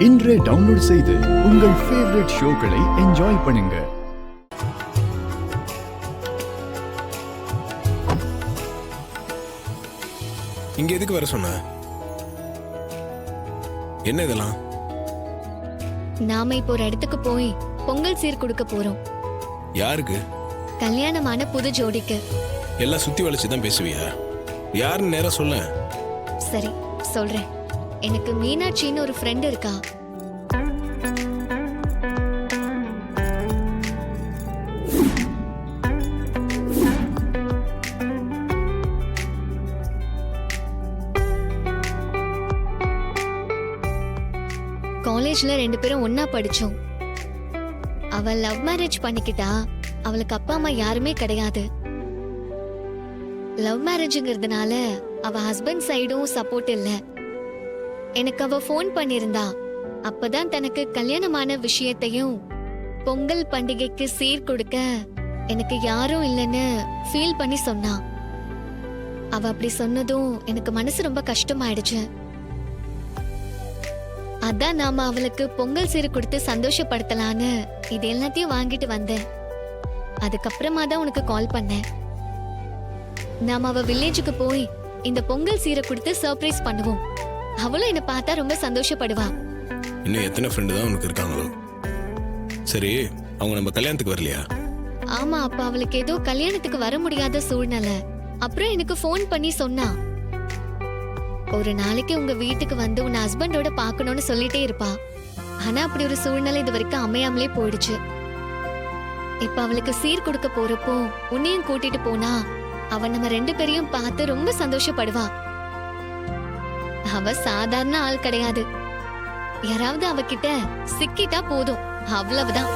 இன்றே டவுன்லோட் செய்து உங்கள் ஃபேவரட் ஷோக்களை என்ஜாய் பண்ணுங்க. இங்க எதுக்கு வர சொன்ன? என்ன இதெல்லாம்? நாம இப்போ ஒரு இடத்துக்கு போய் பொங்கல் சீர் கொடுக்க போறோம். யாருக்கு? கல்யாணமான புது ஜோடிக்கு. எல்லாம் சுத்தி வளைச்சுதான் பேசுவியா? யாருன்னு நேரா சொல்ல. சரி சொல்றேன். எனக்கு மீனாட்சின்னு ஒரு ஃப்ரெண்ட் இருக்கா. காலேஜ்ல 2 பேரும் ஒன்னா படிச்சோம். அவ லவ் மேரேஜ் பண்ணிக்கிட்டா. அவளுக்கு அப்பா அம்மா யாருமே கிடையாது. லவ் மேரேஜ்ங்கிறதுனால அவ ஹஸ்பண்ட் சைடும் சப்போர்ட் இல்ல. எனக்கு அவ ஃபோன் பண்ணிருந்தா. அப்பதான் தனக்கு கல்யாணமான விஷயத்தையும் பொங்கல் பண்டிகைக்கு சீர் கொடுக்க எனக்கு யாரும் இல்லைன்னு ஃபீல் பண்ணி சொன்னா. அவ அப்படி சொன்னதும் எனக்கு மனசு ரொம்ப கஷ்டமாயிடுச்சு. அதான் நாம அவளுக்கு பொங்கல் சீர் கொடுத்து சந்தோஷப்படுத்தலான்னு இது எல்லாத்தையும் வாங்கிட்டு வந்தேன். அதுக்கப்புறமா தான் உனக்கு கால் பண்ணேன். நாம அவ வில்லேஜுக்கு போய் இந்த பொங்கல் சீரை கொடுத்து சர்ப்ரைஸ் பண்ணுவோம். அவளும் என்ன பார்த்தா ரொம்ப சந்தோஷப்படுவா. இன்னும் எத்தனை ஃப்ரெண்டு தான் உனக்கு இருக்காங்களோ? சரி, அவங்க நம்ம கல்யாணத்துக்கு வரலையா? ஆமா, அப்ப அவளுக்கு ஏதோ கல்யாணத்துக்கு வர முடியாத சூழ்நிலை. அப்புறம் எனக்கு ஃபோன் பண்ணி சொன்னா, ஒரு நாளைக்கு உங்க வீட்டுக்கு வந்து உன் ஹஸ்பண்டோட பாக்கணும்னு சொல்லிட்டே இருப்பா. ஆனா அப்படி ஒரு சூழ்நிலை இது வரைக்கும் அமையாமலே போயிடுச்சு. இப்ப அவளுக்கு சீர் கொடுக்க போறப்போ உன்னையும் கூட்டிட்டு போனா அவ நம்ம 2 பேரையும் பார்த்து ரொம்ப சந்தோஷப்படுவா. அவ சாதாரண ஆள் கிடையாது. யாராவது அவகிட்ட சிக்கிட்டா போதும், அவ்வளவுதான்.